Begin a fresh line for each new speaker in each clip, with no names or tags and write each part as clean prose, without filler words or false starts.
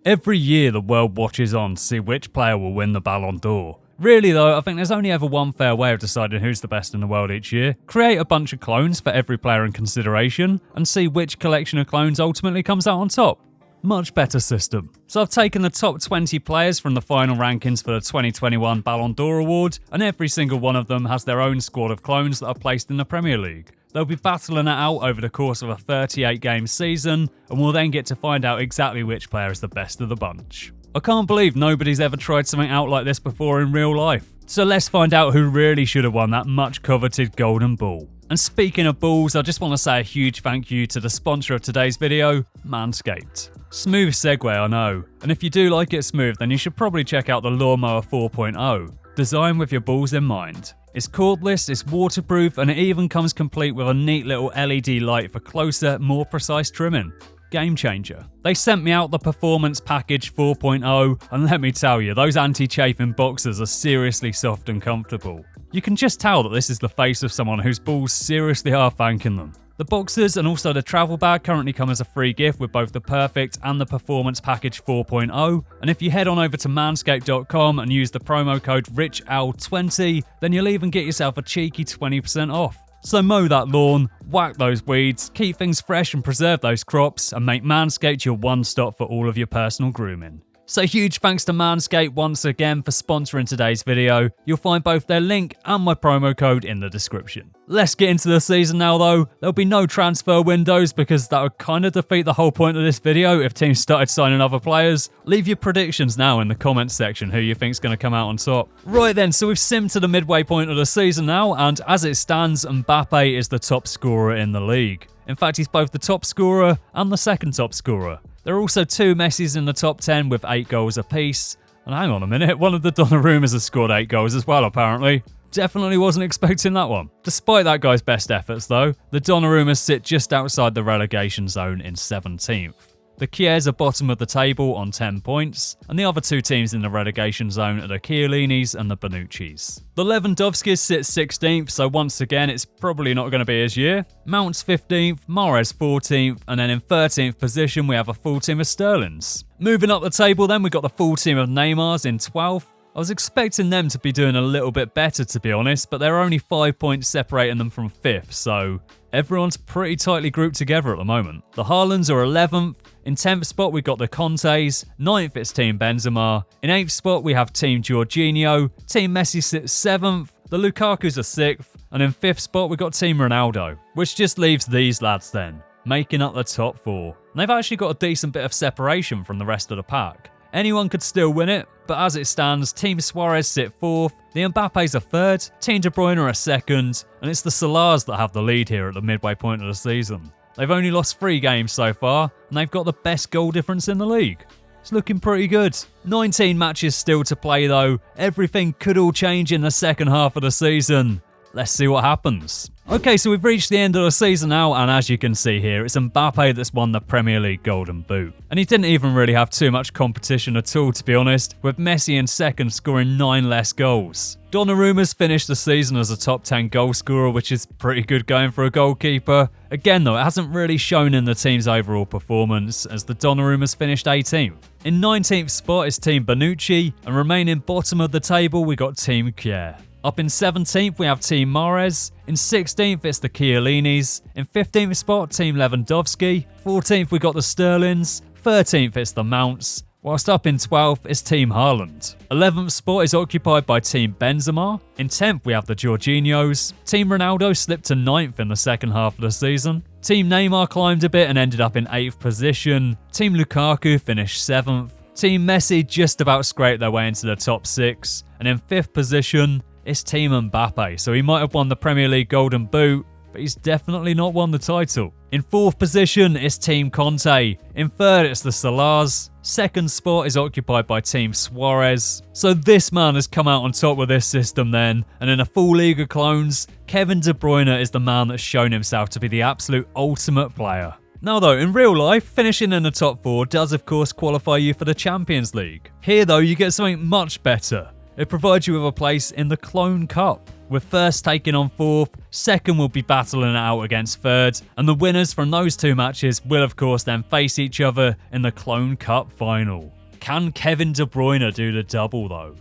Every year the world watches on to see which player will win the Ballon d'Or. Really though, I think there's only ever one fair way of deciding who's the best in the world each year. Create a bunch of clones for every player in consideration, and see which collection of clones ultimately comes out on top. Much better system. So I've taken the top 20 players from the final rankings for the 2021 Ballon d'Or award, and every single one of them has their own squad of clones that are placed in the Premier League. They'll be battling it out over the course of a 38-game season, and we'll then get to find out exactly which player is the best of the bunch. I can't believe nobody's ever tried something out like this before in real life. So let's find out who really should have won that much coveted golden ball. And speaking of balls, I just want to say a huge thank you to the sponsor of today's video, Manscaped. Smooth segue, I know. And if you do like it smooth, then you should probably check out the Lawnmower 4.0, designed with your balls in mind. It's cordless, it's waterproof, and it even comes complete with a neat little LED light for closer, more precise trimming. Game changer. They sent me out the Performance Package 4.0, and let me tell you, those anti-chafing boxers are seriously soft and comfortable. You can just tell that this is the face of someone whose balls seriously are thanking them. The boxers and also the travel bag currently come as a free gift with both the Perfect and the Performance Package 4.0, and if you head on over to manscaped.com and use the promo code RICHAL20, then you'll even get yourself a cheeky 20% off. So mow that lawn, whack those weeds, keep things fresh and preserve those crops, and make Manscaped your one-stop for all of your personal grooming. So huge thanks to Manscaped once again for sponsoring today's video. You'll find both their link and my promo code in the description. Let's get into the season now though. There'll be no transfer windows because that would kind of defeat the whole point of this video if teams started signing other players. Leave your predictions now in the comments section who you think's going to come out on top. Right then, so we've simmed to the midway point of the season now, and as it stands, Mbappe is the top scorer in the league. In fact, he's both the top scorer and the second top scorer. There are also two Messis in the top 10 with 8 goals apiece. And hang on a minute, one of the Donnarummas has scored 8 goals as well apparently. Definitely wasn't expecting that one. Despite that guy's best efforts though, the Donnarummas sit just outside the relegation zone in 17th. The Kiers are bottom of the table on 10 points, and the other two teams in the relegation zone are the Chiellinis and the Bonuccis. The Lewandowskis sit 16th, so once again it's probably not going to be his year. Mount's 15th, Mahrez 14th, and then in 13th position we have a full team of Sterlings. Moving up the table then, we got the full team of Neymars in 12th. I was expecting them to be doing a little bit better to be honest, but there are only 5 points separating them from 5th, so everyone's pretty tightly grouped together at the moment. The Haalands are 11th. In 10th spot we got the Contes, 9th it's Team Benzema, in 8th spot we have Team Jorginho, Team Messi sits 7th, the Lukakus are 6th, and in 5th spot we got Team Ronaldo, which just leaves these lads then, making up the top 4. And they've actually got a decent bit of separation from the rest of the pack. Anyone could still win it, but as it stands, Team Suarez sit 4th, the Mbappes are 3rd, Team De Bruyne are 2nd, and it's the Salahs that have the lead here at the midway point of the season. They've only lost 3 games so far, and they've got the best goal difference in the league. It's looking pretty good. 19 matches still to play though. Everything could all change in the second half of the season. Let's see what happens. Okay, so we've reached the end of the season now, and as you can see here, it's Mbappe that's won the Premier League Golden Boot. And he didn't even really have too much competition at all, to be honest, with Messi in second scoring 9 less goals. Donnarumma's finished the season as a top 10 goal scorer, which is pretty good going for a goalkeeper. Again though, it hasn't really shown in the team's overall performance, as the Donnarumma's finished 18th. In 19th spot is Team Bonucci, and remaining bottom of the table we got Team Kier. Up in 17th we have Team Mahrez, in 16th it's the Chiellinis, in 15th spot Team Lewandowski, 14th we got the Sterlings, 13th it's the Mounts, whilst up in 12th is Team Haaland. 11th spot is occupied by Team Benzema, in 10th we have the Jorginhos, Team Ronaldo slipped to 9th in the second half of the season, Team Neymar climbed a bit and ended up in 8th position, Team Lukaku finished 7th, Team Messi just about scraped their way into the top 6, and in 5th position it's Team Mbappe, so he might have won the Premier League Golden Boot, but he's definitely not won the title. In 4th position, it's Team Conte. In 3rd, it's the Salahs. 2nd spot is occupied by Team Suarez. So this man has come out on top with this system then, and in a full league of clones, Kevin De Bruyne is the man that's shown himself to be the absolute ultimate player. Now though, in real life, finishing in the top 4 does of course qualify you for the Champions League. Here though, you get something much better. It provides you with a place in the Clone Cup, with first taking on 4th, second will be battling it out against 3rd, and the winners from those 2 matches will of course then face each other in the Clone Cup final. Can Kevin De Bruyne do the double though?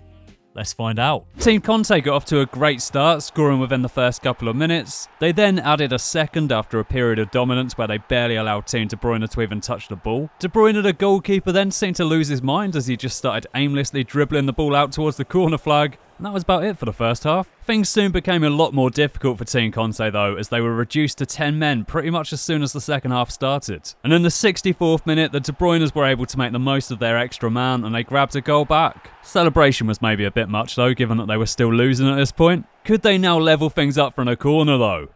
Let's find out. Team Conte got off to a great start, scoring within the first couple of minutes. They then added a second after a period of dominance where they barely allowed Team De Bruyne to even touch the ball. De Bruyne, the goalkeeper, then seemed to lose his mind as he just started aimlessly dribbling the ball out towards the corner flag. And that was about it for the first half. Things soon became a lot more difficult for Team Conte though, as they were reduced to 10 men pretty much as soon as the second half started. And in the 64th minute, the De Bruynes were able to make the most of their extra man and they grabbed a goal back. Celebration was maybe a bit much though, given that they were still losing at this point. Could they now level things up from a corner though?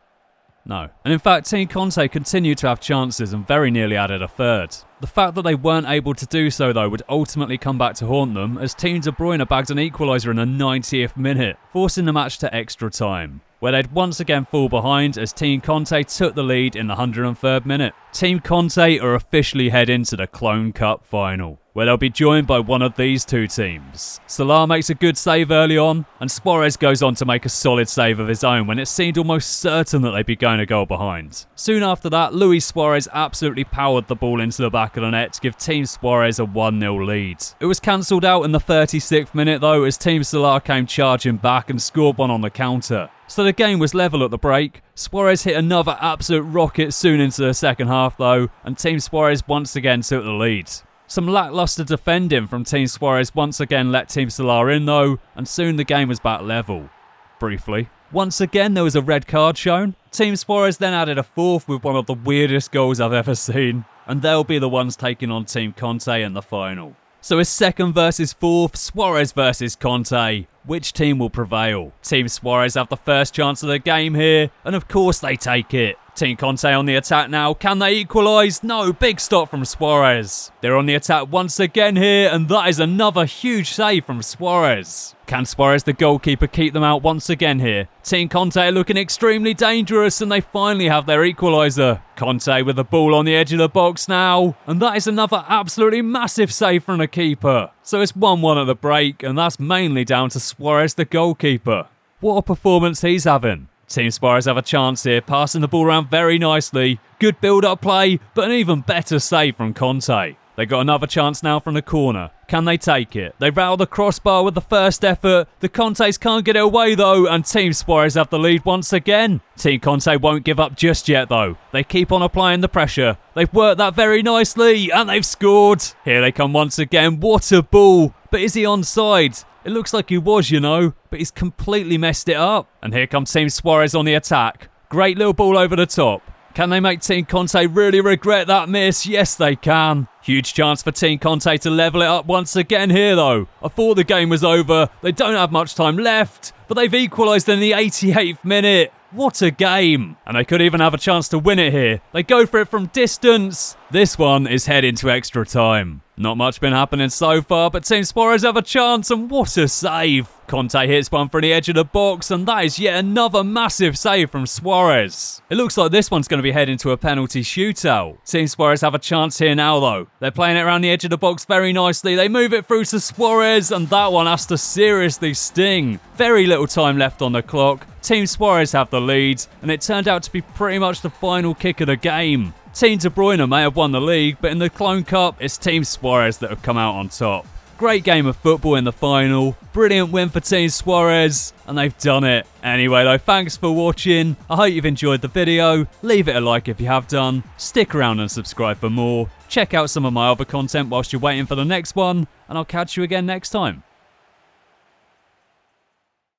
No. And in fact, Team Conte continued to have chances and very nearly added a third. The fact that they weren't able to do so though would ultimately come back to haunt them, as Team De Bruyne bagged an equaliser in the 90th minute, forcing the match to extra time, where they'd once again fall behind as Team Conte took the lead in the 103rd minute. Team Conte are officially heading to the Clone Cup final, where they'll be joined by one of these two teams. Salah makes a good save early on, and Suarez goes on to make a solid save of his own when it seemed almost certain that they'd be going a goal behind. Soon after that, Luis Suarez absolutely powered the ball into the back of the net to give Team Suarez a 1-0 lead. It was cancelled out in the 36th minute though, as Team Salah came charging back and scored one on the counter. So the game was level at the break. Suarez hit another absolute rocket soon into the second half though, and Team Suarez once again took the lead. Some lacklustre defending from Team Suarez once again let Team Salah in though, and soon the game was back level. Briefly. Once again there was a red card shown. Team Suarez then added a fourth with one of the weirdest goals I've ever seen, and they'll be the ones taking on Team Conte in the final. So it's second versus fourth, Suarez versus Conte. Which team will prevail? Team Suarez have the first chance of the game here, and of course they take it. Team Conte on the attack now. Can they equalise? No, big stop from Suarez. They're on the attack once again here, and that is another huge save from Suarez. Can Suarez, the goalkeeper, keep them out once again here? Team Conte are looking extremely dangerous, and they finally have their equaliser. Conte with the ball on the edge of the box now, and that is another absolutely massive save from the keeper. So it's 1-1 at the break, and that's mainly down to Suarez, the goalkeeper. What a performance he's having. Team Suarez have a chance here, passing the ball around very nicely. Good build-up play, but an even better save from Conte. They got another chance now from the corner. Can they take it? They rattle the crossbar with the first effort. The Contes can't get it away though, and Team Suarez have the lead once again. Team Conte won't give up just yet though. They keep on applying the pressure. They've worked that very nicely, and they've scored. Here they come once again. What a ball! But is he onside? It looks like he was, you know, but he's completely messed it up. And here comes Team Suarez on the attack. Great little ball over the top. Can they make Team Conte really regret that miss? Yes, they can. Huge chance for Team Conte to level it up once again here, though. I thought the game was over. They don't have much time left, but they've equalised in the 88th minute. What a game. And they could even have a chance to win it here. They go for it from distance. This one is heading to extra time. Not much been happening so far, but Team Suarez have a chance, and what a save. Conte hits one from the edge of the box, and that is yet another massive save from Suarez. It looks like this one's going to be heading to a penalty shootout. Team Suarez have a chance here now though. They're playing it around the edge of the box very nicely. They move it through to Suarez, and that one has to seriously sting. Very little time left on the clock. Team Suarez have the lead, and it turned out to be pretty much the final kick of the game. Team De Bruyne may have won the league, but in the Clone Cup, it's Team Suarez that have come out on top. Great game of football in the final. Brilliant win for Team Suarez, and they've done it. Anyway though, thanks for watching. I hope you've enjoyed the video. Leave it a like if you have done. Stick around and subscribe for more. Check out some of my other content whilst you're waiting for the next one, and I'll catch you again next time.